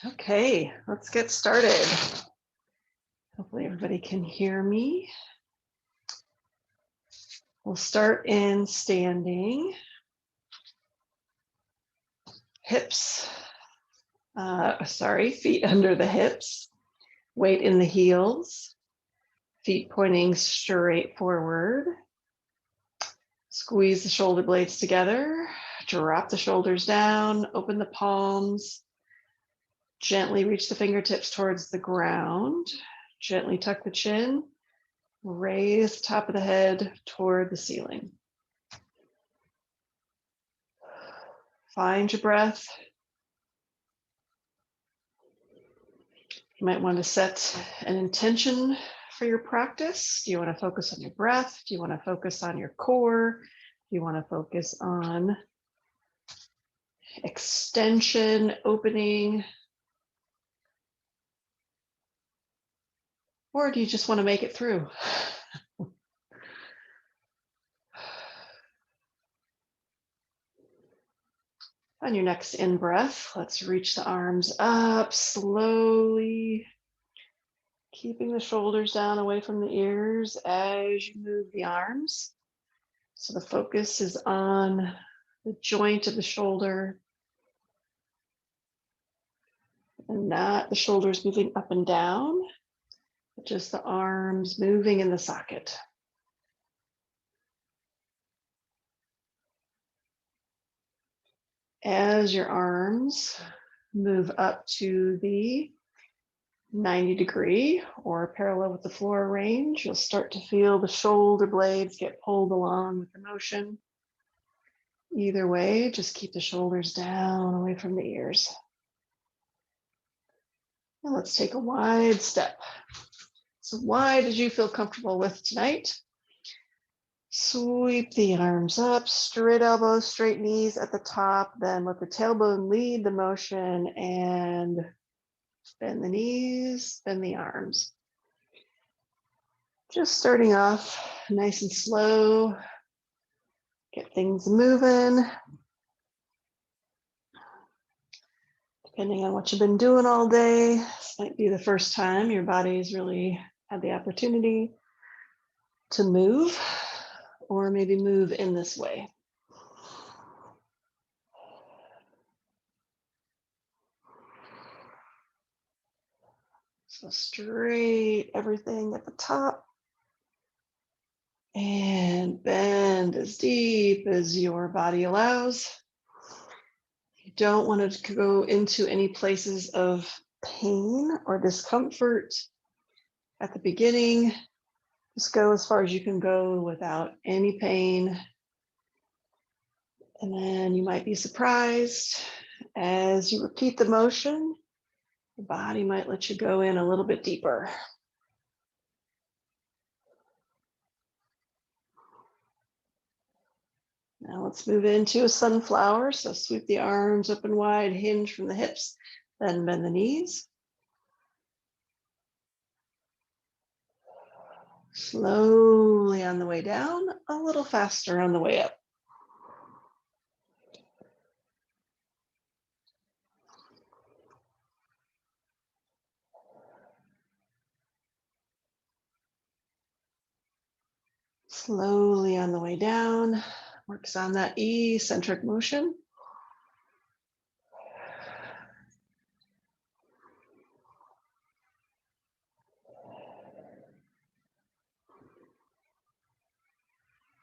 Okay, let's get started. Hopefully everybody can hear me. We'll start in standing. Hips, feet under the hips, weight in the heels, feet pointing straight forward. Squeeze the shoulder blades together, drop the shoulders down, open the palms, gently reach the fingertips towards the ground, gently tuck the chin, raise the top of the head toward the ceiling. Find your breath. You might want to set an intention for your practice. Do you want to focus on your breath? Do you want to focus on your core? Do you want to focus on extension, opening? Or do you just want to make it through? On your next in-breath, let's reach the arms up slowly, keeping the shoulders down away from the ears as you move the arms. So the focus is on the joint of the shoulder and not the shoulders moving up and down, but just the arms moving in the socket. As your arms move up to the 90-degree or parallel with the floor range, you'll start to feel the shoulder blades get pulled along with the motion. Either way, just keep the shoulders down away from the ears. Now let's take a wide step. So wide as you feel comfortable with tonight. Sweep the arms up, straight elbows, straight knees at the top, then let the tailbone lead the motion and bend the knees, bend the arms. Just starting off nice and slow, get things moving. Depending on what you've been doing all day, this might be the first time your body's really had the opportunity to move, or maybe move in this way. So straight everything at the top and bend as deep as your body allows. You don't want to go into any places of pain or discomfort at the beginning. Just go as far as you can go without any pain. And then you might be surprised as you repeat the motion, the body might let you go in a little bit deeper. Now let's move into a sunflower. So sweep the arms up and wide, hinge from the hips, then bend the knees. Slowly on the way down, a little faster on the way up. Slowly on the way down, works on that eccentric motion.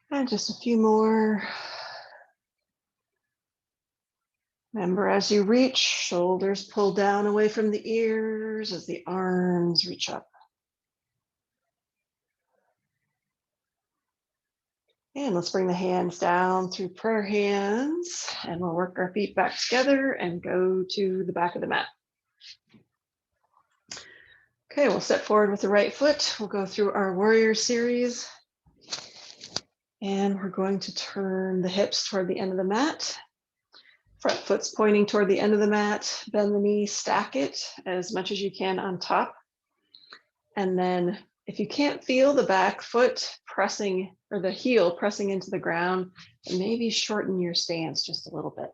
And just a few more. Remember, as you reach, shoulders pull down away from the ears as the arms reach up. And let's bring the hands down through prayer hands, and we'll work our feet back together and go to the back of the mat. Okay, we'll step forward with the right foot. We'll go through our warrior series. And we're going to turn the hips toward the end of the mat. Front foot's pointing toward the end of the mat. Bend the knee, stack it as much as you can on top. And then if you can't feel the back foot pressing, or the heel pressing into the ground, maybe shorten your stance just a little bit.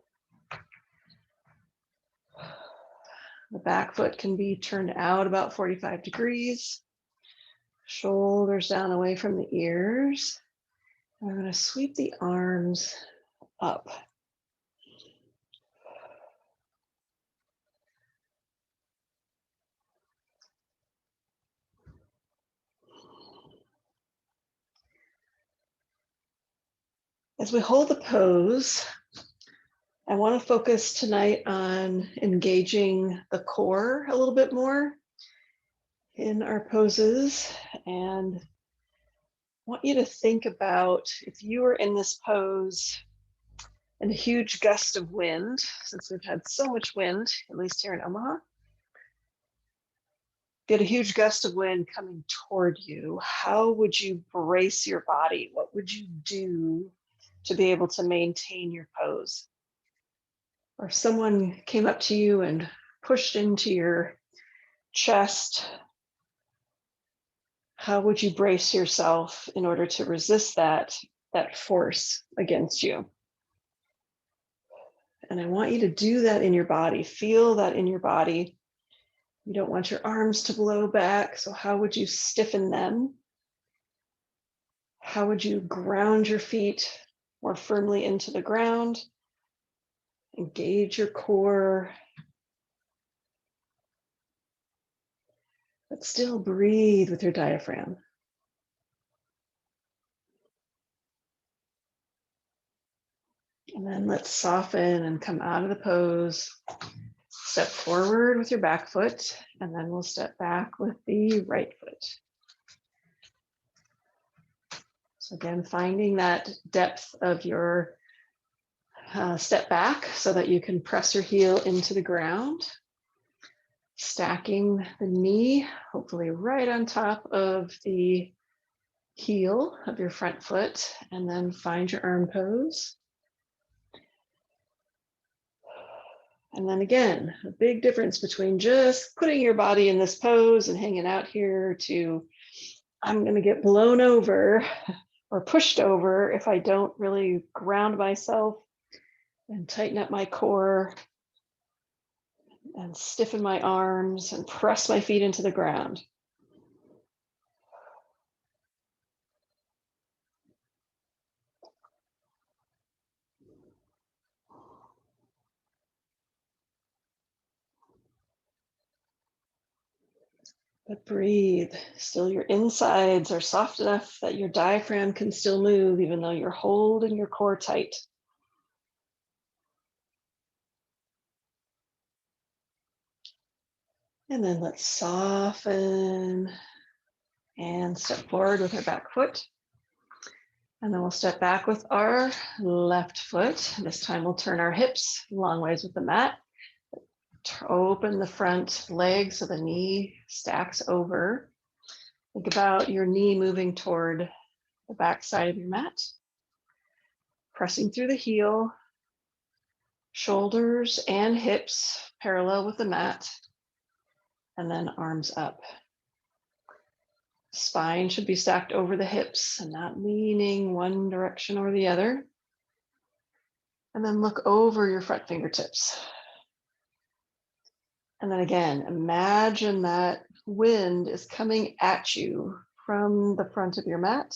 The back foot can be turned out about 45 degrees. Shoulders down away from the ears. I'm going to sweep the arms up. As we hold the pose, I want to focus tonight on engaging the core a little bit more in our poses, and want you to think about if you were in this pose and a huge gust of wind, since we've had so much wind, at least here in Omaha, get a huge gust of wind coming toward you, how would you brace your body? What would you do to be able to maintain your pose? Or if someone came up to you and pushed into your chest, how would you brace yourself in order to resist that force against you? And I want you to do that in your body. Feel that in your body. You don't want your arms to blow back. So how would you stiffen them? How would you ground your feet more firmly into the ground? Engage your core. But still breathe with your diaphragm. And then let's soften and come out of the pose. Step forward with your back foot, and then we'll step back with the right foot. So again, finding that depth of your step back so that you can press your heel into the ground. Stacking the knee, hopefully right on top of the heel of your front foot, and then find your arm pose. And then again, a big difference between just putting your body in this pose and hanging out here to, I'm going to get blown over or pushed over if I don't really ground myself and tighten up my core and stiffen my arms and press my feet into the ground. But breathe. Still, your insides are soft enough that your diaphragm can still move, even though you're holding your core tight. And then let's soften and step forward with our back foot. And then we'll step back with our left foot. This time we'll turn our hips long ways with the mat. Open the front leg so the knee stacks over. Think about your knee moving toward the back side of your mat. Pressing through the heel, shoulders and hips parallel with the mat, and then arms up. Spine should be stacked over the hips and not leaning one direction or the other. And then look over your front fingertips. And then again, imagine that wind is coming at you from the front of your mat.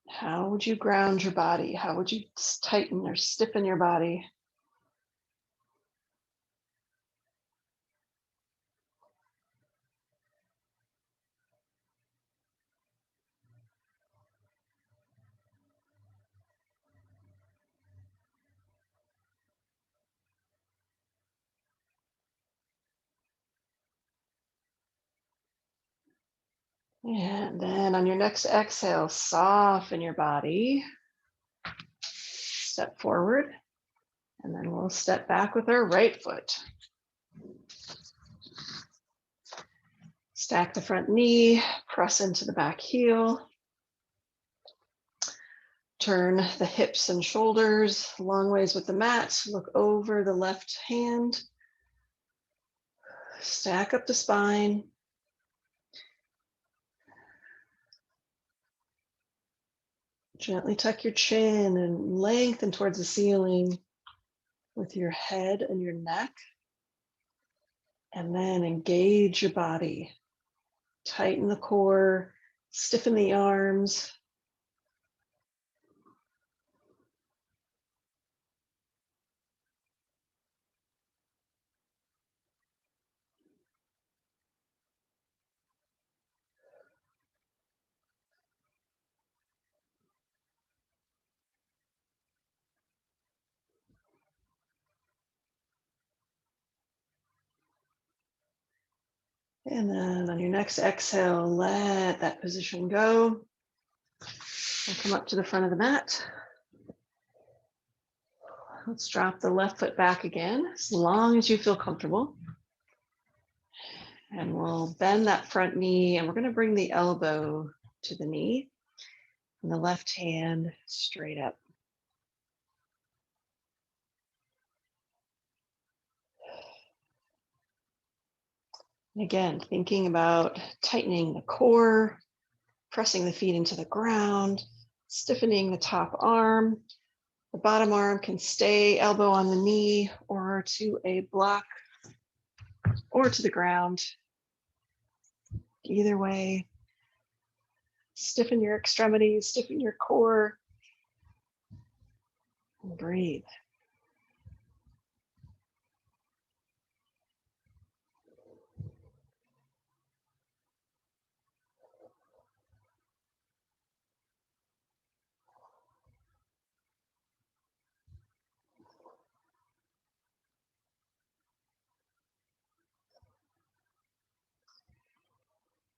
How would you ground your body? How would you tighten or stiffen your body? And then on your next exhale, soften your body. Step forward, and then we'll step back with our right foot. Stack the front knee, press into the back heel. Turn the hips and shoulders long ways with the mat. Look over the left hand. Stack up the spine. Gently tuck your chin and lengthen towards the ceiling with your head and your neck. And then engage your body. Tighten the core, stiffen the arms. And then on your next exhale, let that position go. And come up to the front of the mat. Let's drop the left foot back again, as long as you feel comfortable. And we'll bend that front knee, and we're going to bring the elbow to the knee and the left hand straight up. And again, thinking about tightening the core, pressing the feet into the ground, stiffening the top arm. The bottom arm can stay elbow on the knee or to a block or to the ground. Either way, stiffen your extremities, stiffen your core, and breathe.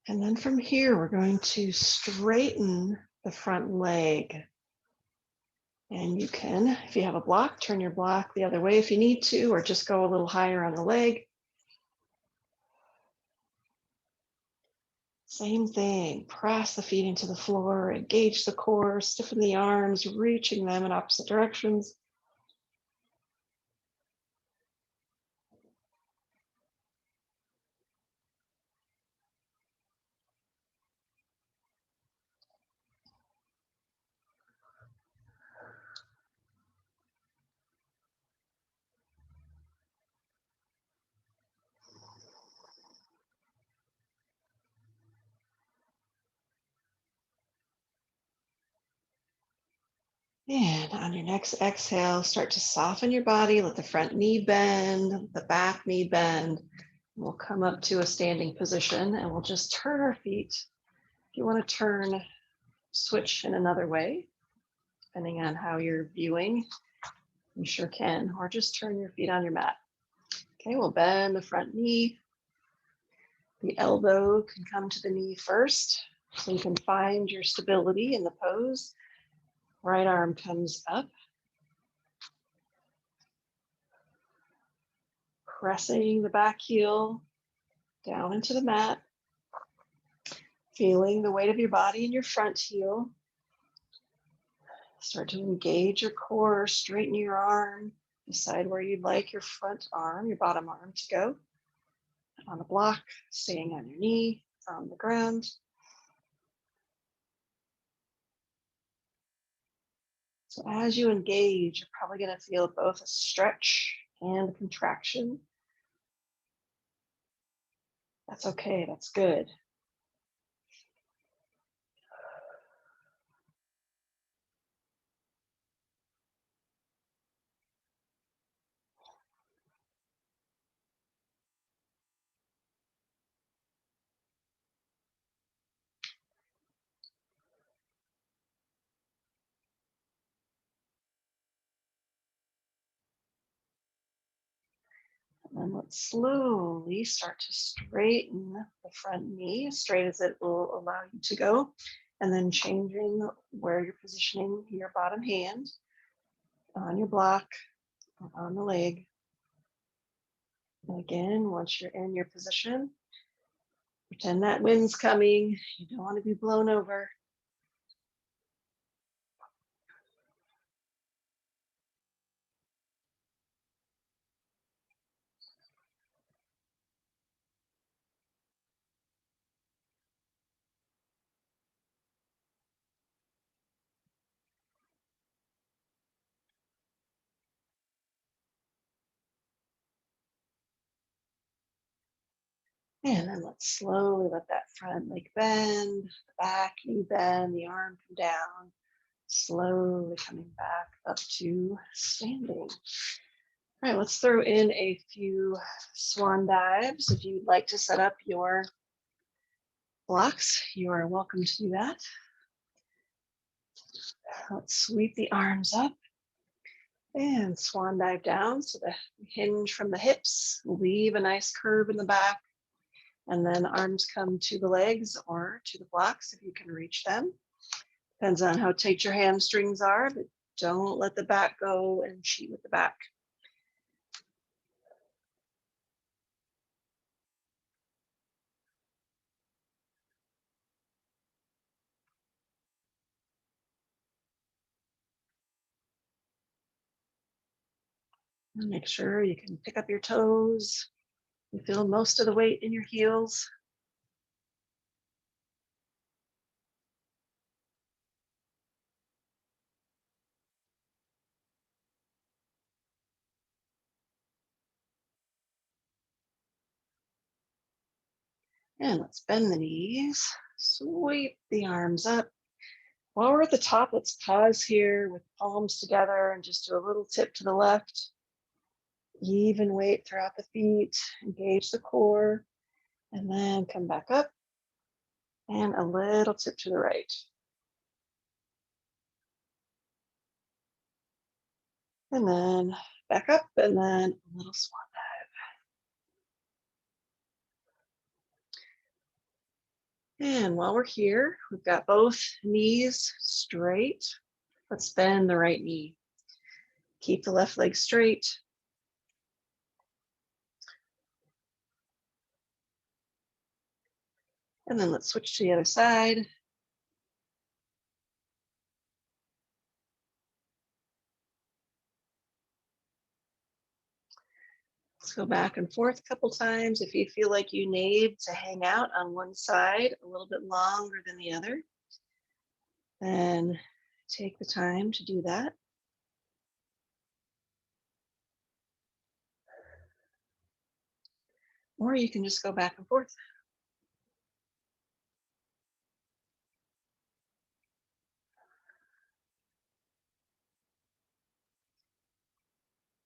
And then from here, we're going to straighten the front leg. And you can, if you have a block, turn your block the other way if you need to, or just go a little higher on the leg. Same thing, press the feet into the floor, engage the core, stiffen the arms, reaching them in opposite directions. And on your next exhale, start to soften your body. Let the front knee bend, the back knee bend. We'll come up to a standing position and we'll just turn our feet. If you want to turn, switch in another way, depending on how you're viewing, you sure can, or just turn your feet on your mat. Okay, we'll bend the front knee. The elbow can come to the knee first, so you can find your stability in the pose. Right arm comes up. Pressing the back heel down into the mat. Feeling the weight of your body in your front heel. Start to engage your core, straighten your arm. Decide where you'd like your front arm, your bottom arm to go. On the block, staying on your knee, on the ground. So as you engage, you're probably going to feel both a stretch and a contraction. That's okay, that's good. And then let's slowly start to straighten the front knee, as straight as it will allow you to go. And then changing where you're positioning your bottom hand on your block, on the leg. And again, once you're in your position, pretend that wind's coming. You don't want to be blown over. And then let's slowly let that front leg bend, the back knee bend, the arm come down, slowly coming back up to standing. All right, let's throw in a few swan dives. If you'd like to set up your blocks, you are welcome to do that. Let's sweep the arms up and swan dive down. So the hinge from the hips, leave a nice curve in the back, and then arms come to the legs or to the blocks if you can reach them. Depends on how tight your hamstrings are, but don't let the back go and cheat with the back. And make sure you can pick up your toes. You feel most of the weight in your heels. And let's bend the knees, sweep the arms up. While we're at the top, let's pause here with palms together and just do a little tip to the left. Even weight throughout the feet, engage the core, and then come back up and a little tip to the right. And then back up and then a little swan dive. And while we're here, we've got both knees straight. Let's bend the right knee. Keep the left leg straight. And then let's switch to the other side. Let's go back and forth a couple times. If you feel like you need to hang out on one side a little bit longer than the other, then take the time to do that. Or you can just go back and forth.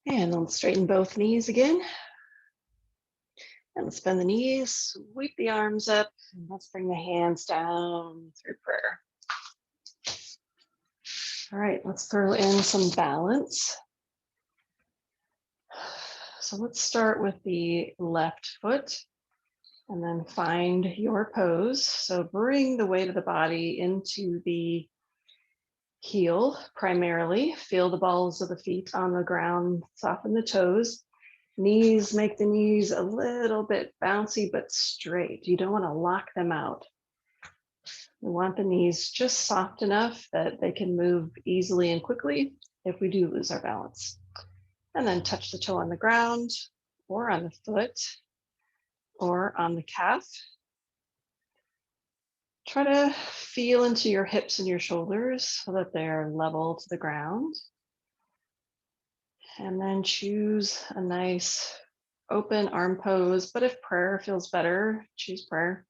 And then straighten both knees again. And let's bend the knees, sweep the arms up, and let's bring the hands down through prayer. All right, let's throw in some balance. So let's start with the left foot and then find your pose. So bring the weight of the body into the heel primarily. Feel the balls of the feet on the ground, soften the toes. Knees, make the knees a little bit bouncy but straight. You don't want to lock them out. We want the knees just soft enough that they can move easily and quickly if we do lose our balance. And then touch the toe on the ground or on the foot or on the calf. Try to feel into your hips and your shoulders so that they're level to the ground. And then choose a nice open arm pose, but if prayer feels better, choose prayer.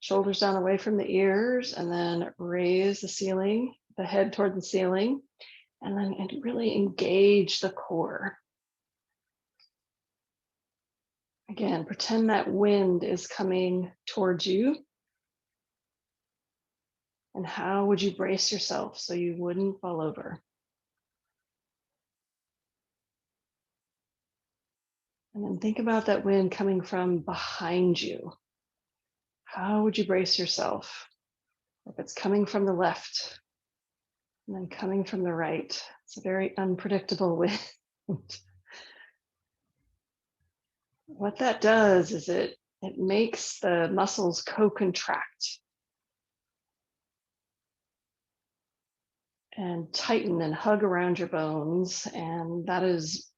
Shoulders down away from the ears, and then raise the ceiling, the head toward the ceiling, and then really engage the core. Again, pretend that wind is coming towards you. And how would you brace yourself so you wouldn't fall over? And then think about that wind coming from behind you. How would you brace yourself? If it's coming from the left and then coming from the right, it's a very unpredictable wind. What that does is it makes the muscles co-contract and tighten and hug around your bones. And that is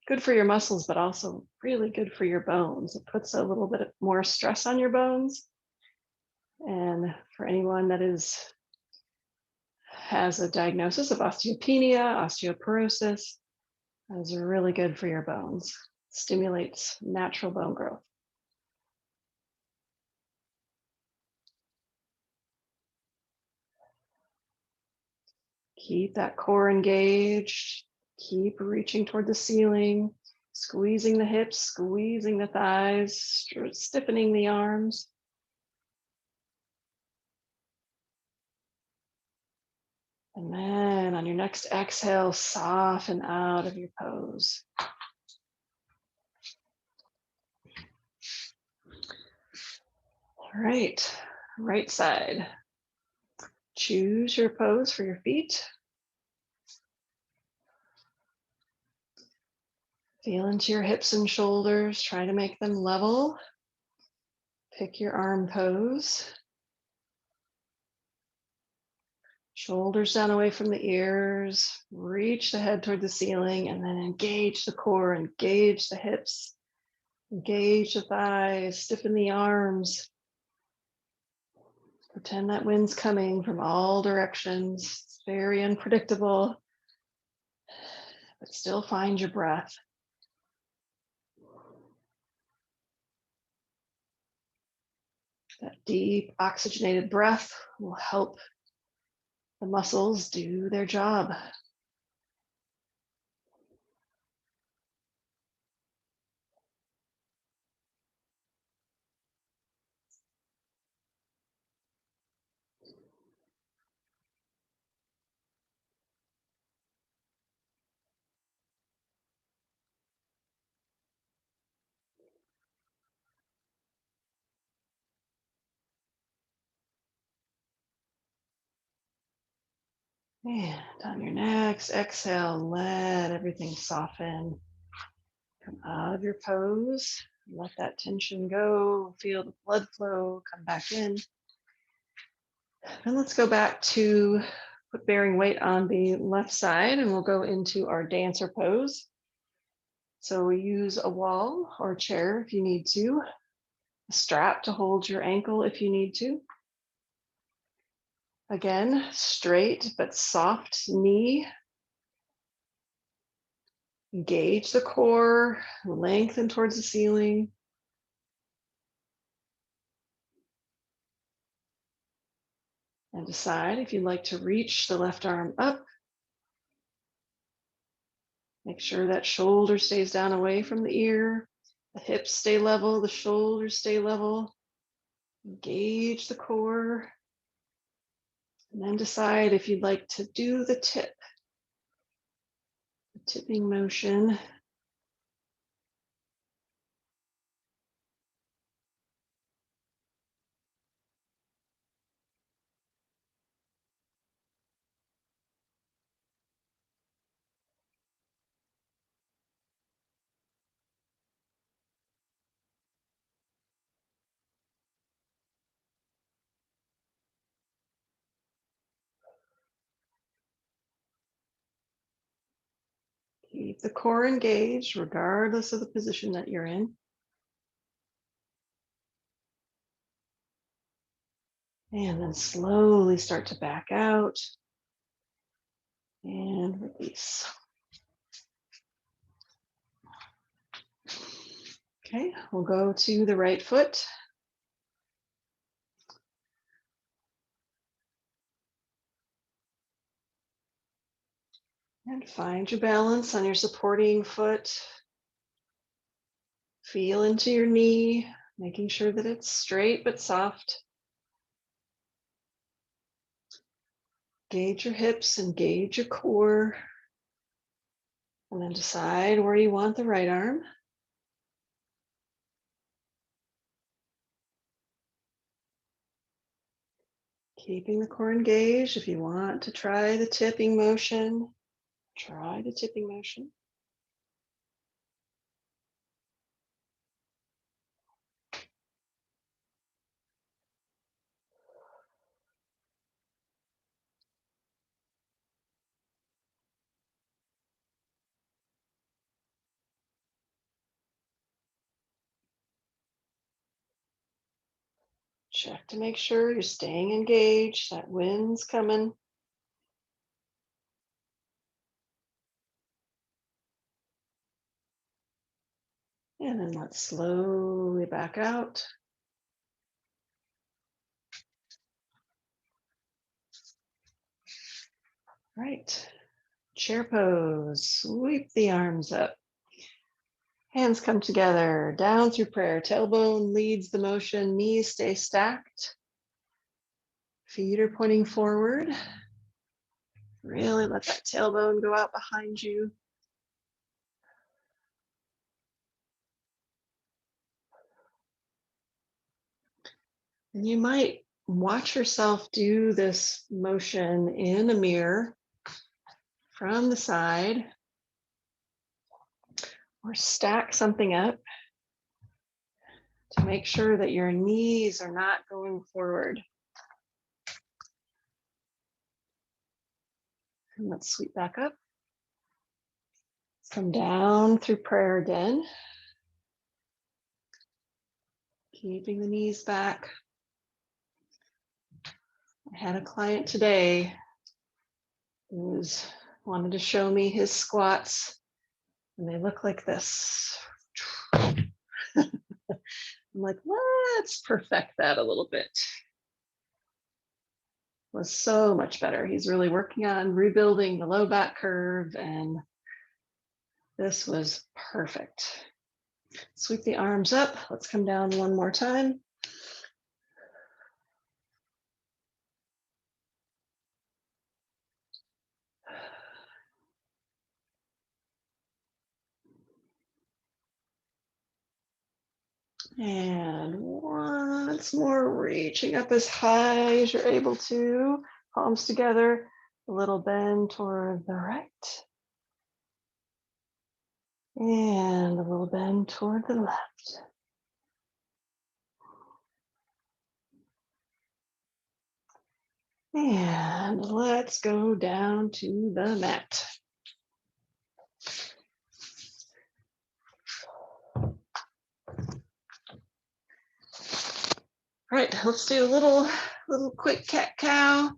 good for your muscles, but also really good for your bones. It puts a little bit more stress on your bones. And for anyone that has a diagnosis of osteopenia, osteoporosis, that is really good for your bones. Stimulates natural bone growth. Keep that core engaged. Keep reaching toward the ceiling, squeezing the hips, squeezing the thighs, stiffening the arms. And then on your next exhale, soften out of your pose. All right side. Choose your pose for your feet. Feel into your hips and shoulders. Try to make them level. Pick your arm pose. Shoulders down away from the ears. Reach the head toward the ceiling and then engage the core, engage the hips, engage the thighs, stiffen the arms. Pretend that wind's coming from all directions. It's very unpredictable, but still find your breath. That deep oxygenated breath will help the muscles do their job. And on your next exhale, let everything soften. Come out of your pose. Let that tension go. Feel the blood flow come back in. And let's go back to put bearing weight on the left side, and we'll go into our dancer pose. So we use a wall or a chair if you need to, a strap to hold your ankle if you need to. Again, straight but soft knee. Engage the core, lengthen towards the ceiling. And decide if you'd like to reach the left arm up. Make sure that shoulder stays down away from the ear. The hips stay level, the shoulders stay level. Engage the core. And then decide if you'd like to do the tip, the tipping motion. Keep the core engaged regardless of the position that you're in. And then slowly start to back out and release. Okay, we'll go to the right foot. And find your balance on your supporting foot. Feel into your knee, making sure that it's straight but soft. Gauge your hips, engage your core. And then decide where you want the right arm. Keeping the core engaged. If you want to try the tipping motion, try the tipping motion. Check to make sure you're staying engaged. That wind's coming. And then let's slowly back out. Right. Chair pose. Sweep the arms up. Hands come together, down through prayer. Tailbone leads the motion, knees stay stacked. Feet are pointing forward. Really let that tailbone go out behind you. And you might watch yourself do this motion in a mirror from the side, or stack something up to make sure that your knees are not going forward. And let's sweep back up. Come down through prayer again. Keeping the knees back. I had a client today who wanted to show me his squats, and they look like this. I'm like, let's perfect that a little bit. Was so much better. He's really working on rebuilding the low back curve, and this was perfect. Sweep the arms up. Let's come down one more time. And once more, reaching up as high as you're able to. Palms together, a little bend toward the right. And a little bend toward the left. And let's go down to the mat. All right, let's do a little quick cat-cow.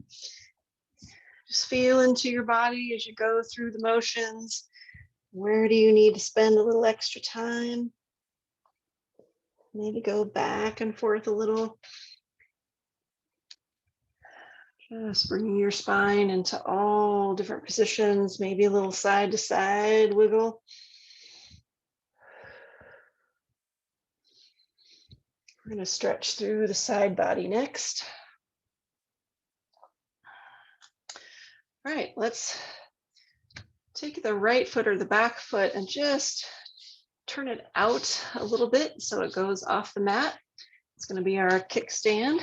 Just feel into your body as you go through the motions. Where do you need to spend a little extra time? Maybe go back and forth a little. Just bringing your spine into all different positions, maybe a little side to side wiggle. We're going to stretch through the side body next. All right, let's take the right foot or the back foot and just turn it out a little bit so it goes off the mat. It's going to be our kickstand.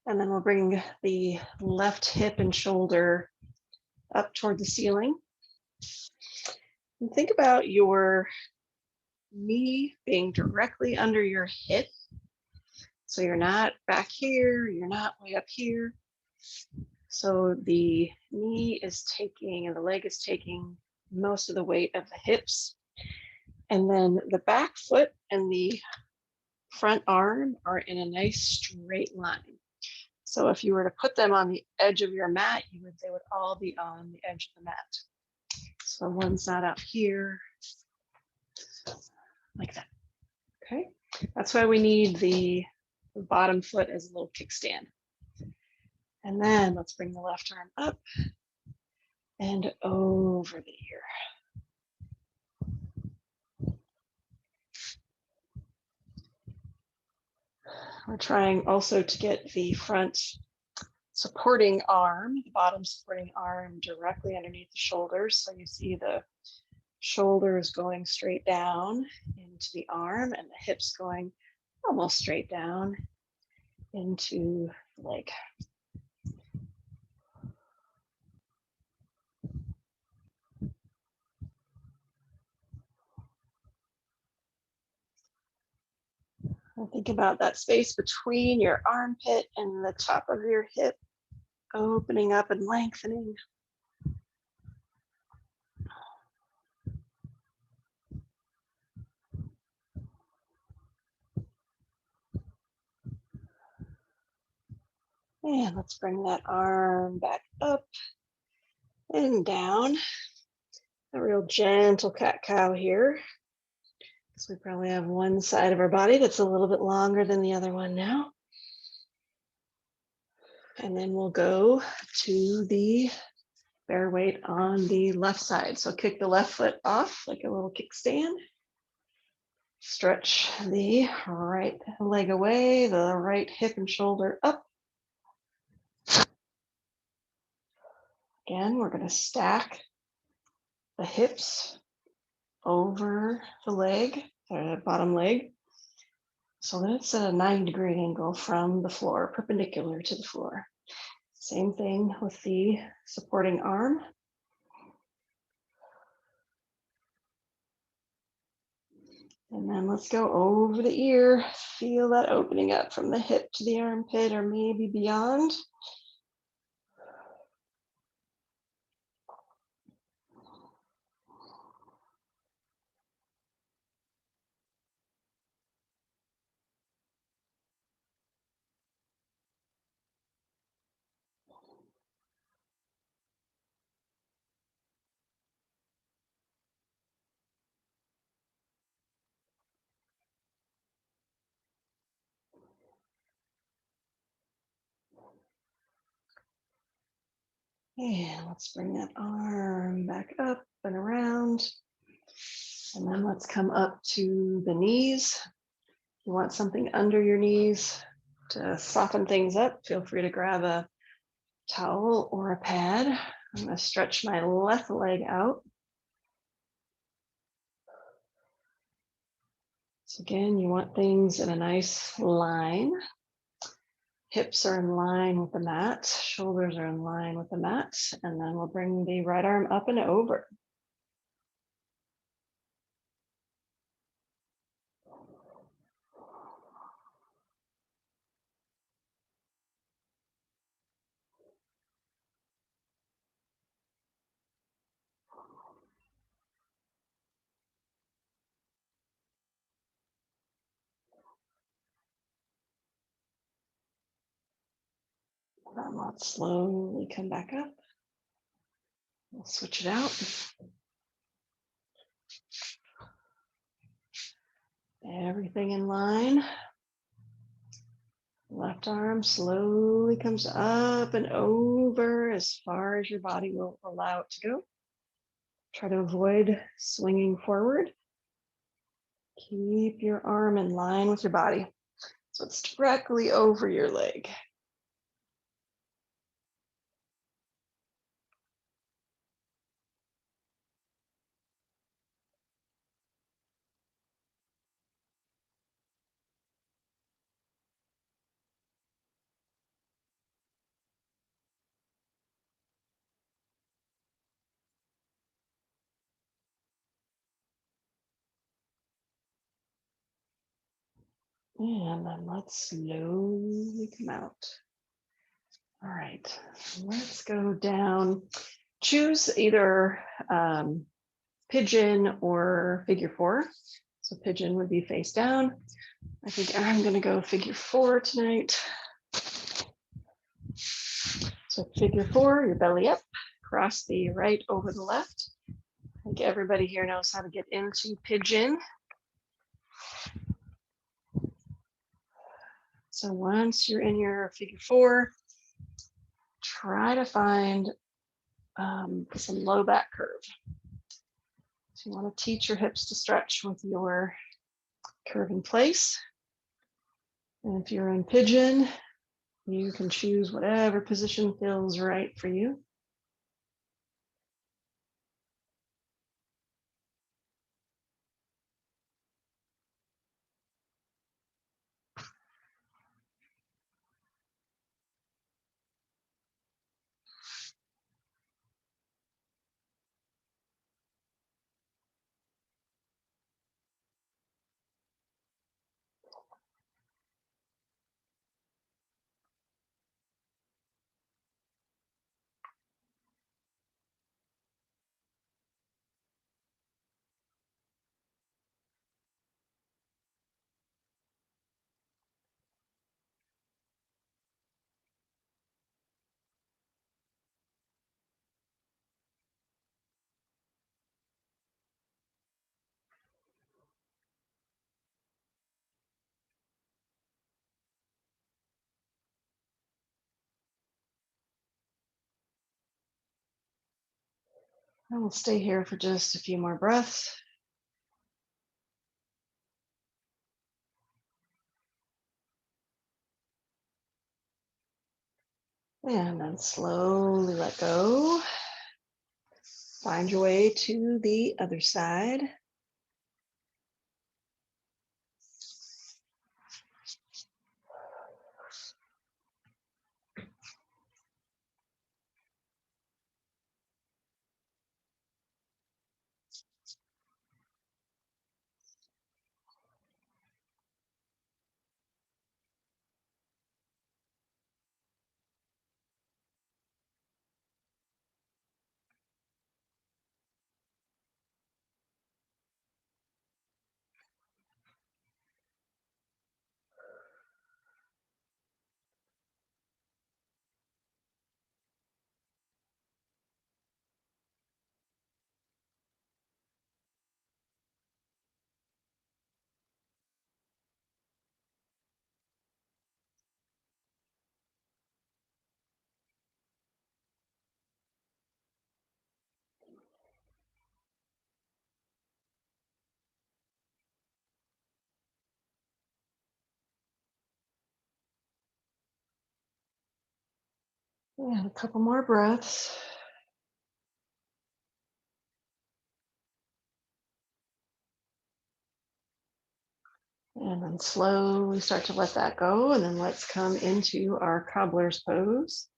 And then we'll bring the left hip and shoulder up toward the ceiling. And think about your knee being directly under your hip. So you're not back here, you're not way up here. So the knee is taking, and the leg is taking most of the weight of the hips. And then the back foot and the front arm are in a nice straight line. So if you were to put them on the edge of your mat, they would all be on the edge of the mat. So one's not out here, like that. Okay, that's why we need the bottom foot as a little kickstand. And then let's bring the left arm up and over the ear. We're trying also to get the front supporting arm, the bottom supporting arm directly underneath the shoulders. So you see the shoulders going straight down into the arm and the hips going almost straight down into the leg. And think about that space between your armpit and the top of your hip, opening up and lengthening. And let's bring that arm back up and down. A real gentle cat-cow here. So we probably have one side of our body that's a little bit longer than the other one now. And then we'll go to the Bear weight on the left side. So kick the left foot off like a little kickstand. Stretch the right leg away, the right hip and shoulder up. Again, we're going to stack the hips over the leg, the bottom leg, so that it's at a 90-degree angle from the floor, perpendicular to the floor. Same thing with the supporting arm. And then let's go over the ear. Feel that opening up from the hip to the armpit or maybe beyond. And let's bring that arm back up and around. And then let's come up to the knees. You want something under your knees to soften things up. Feel free to grab a towel or a pad. I'm going to stretch my left leg out. So again, you want things in a nice line. Hips are in line with the mat, shoulders are in line with the mat, and then we'll bring the right arm up and over. And let's slowly come back up. We'll switch it out. Everything in line. Left arm slowly comes up and over as far as your body will allow it to go. Try to avoid swinging forward. Keep your arm in line with your body. So it's directly over your leg. And then let's slowly come out. All right, let's go down. Choose either pigeon or figure four. So pigeon would be face down. I think I'm gonna go figure four tonight. So figure four, your belly up, cross the right over the left. I think everybody here knows how to get into pigeon. So once you're in your figure four, try to find some low back curve. So you want to teach your hips to stretch with your curve in place. And if you're in pigeon, you can choose whatever position feels right for you. And we'll stay here for just a few more breaths. And then slowly let go. Find your way to the other side. And a couple more breaths. And then slowly start to let that go. And then let's come into our cobbler's pose.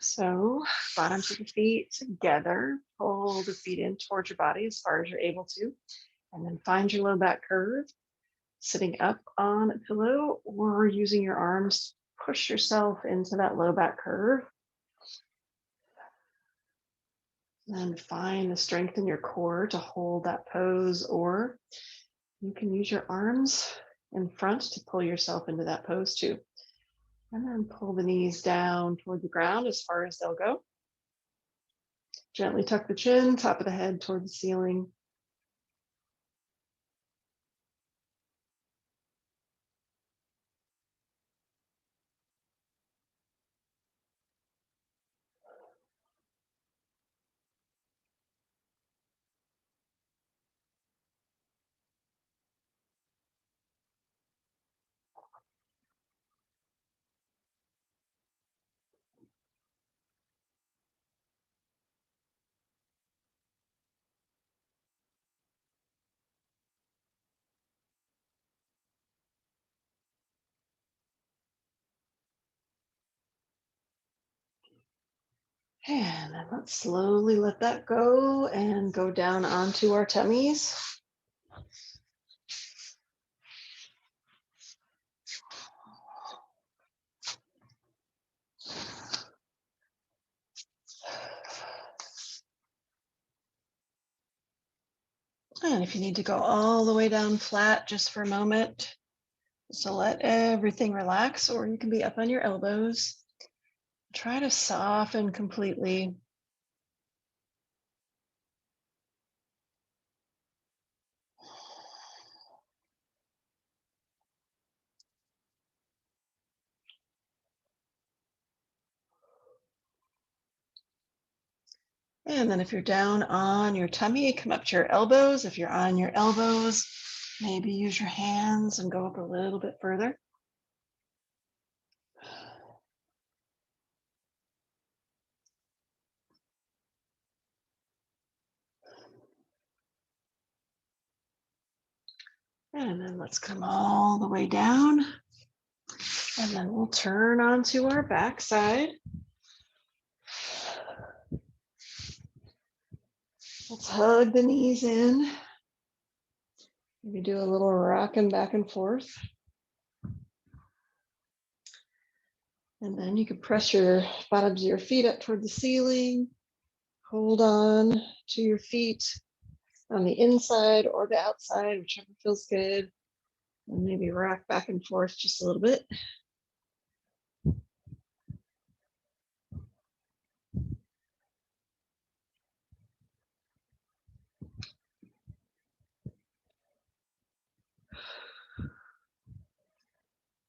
So bottoms of the feet together. Pull the feet in towards your body as far as you're able to. And then find your low back curve. Sitting up on a pillow or using your arms, push yourself into that low back curve. And find the strength in your core to hold that pose, or you can use your arms in front to pull yourself into that pose too. And then pull the knees down toward the ground as far as they'll go. Gently tuck the chin, top of the head toward the ceiling. And then let's slowly let that go and go down onto our tummies. And if you need to go all the way down flat just for a moment, so let everything relax, or you can be up on your elbows. Try to soften completely. And then if you're down on your tummy, come up to your elbows. If you're on your elbows, maybe use your hands and go up a little bit further. And then let's come all the way down. And then we'll turn onto our backside. Let's hug the knees in. Maybe do a little rocking back and forth. And then you can press your bottoms of your feet up toward the ceiling. Hold on to your feet on the inside or the outside, whichever feels good. And maybe rock back and forth just a little bit.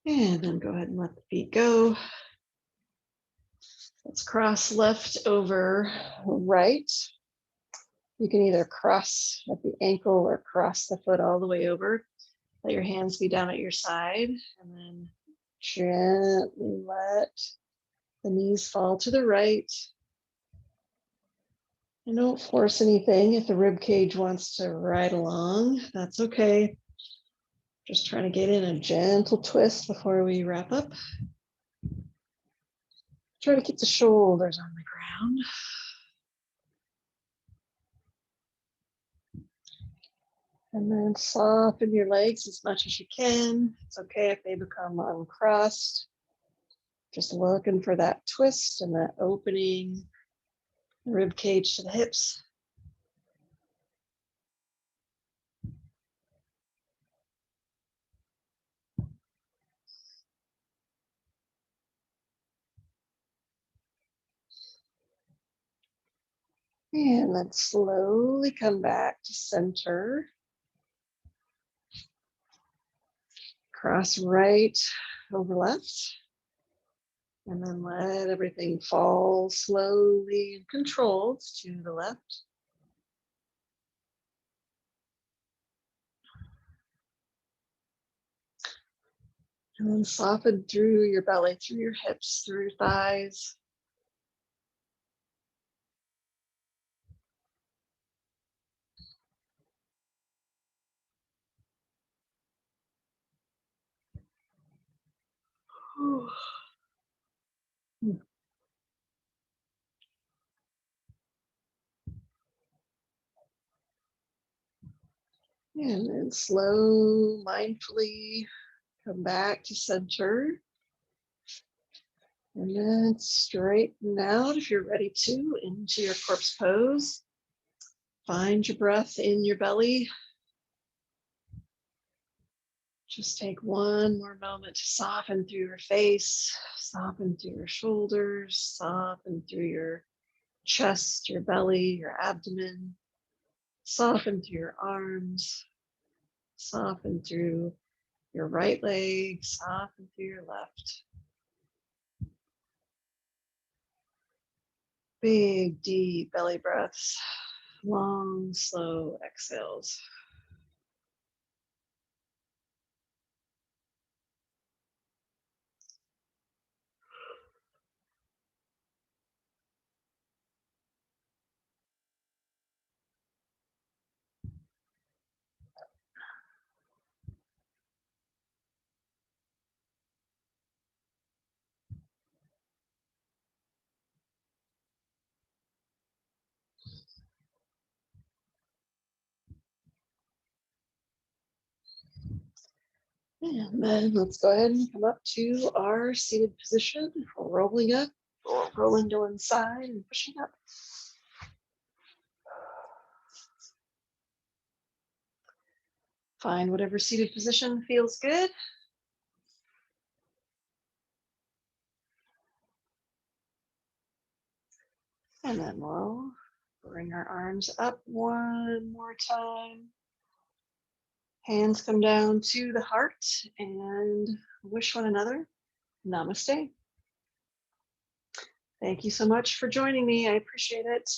And then go ahead and let the feet go. Let's cross left over right. You can either cross at the ankle or cross the foot all the way over. Let your hands be down at your side, and then gently let the knees fall to the right. And don't force anything. If the rib cage wants to ride along, that's okay. Just trying to get in a gentle twist before we wrap up. Try to keep the shoulders on the ground. And then soften your legs as much as you can. It's okay if they become uncrossed. Just looking for that twist and that opening, the rib cage to the hips. And then slowly come back to center. Cross right over left. And then let everything fall slowly and controlled to the left. And then soften through your belly, through your hips, through your thighs. And then slow, mindfully come back to center. And then straighten out if you're ready to into your corpse pose. Find your breath in your belly. Just take one more moment to soften through your face, soften through your shoulders, soften through your chest, your belly, your abdomen, soften through your arms, soften through your right leg, soften through your left. Big, deep belly breaths, long, slow exhales. And then let's go ahead and come up to our seated position, rolling up, or rolling to one side and pushing up. Find whatever seated position feels good. And then we'll bring our arms up one more time. Hands come down to the heart and wish one another namaste. Thank you so much for joining me. I appreciate it.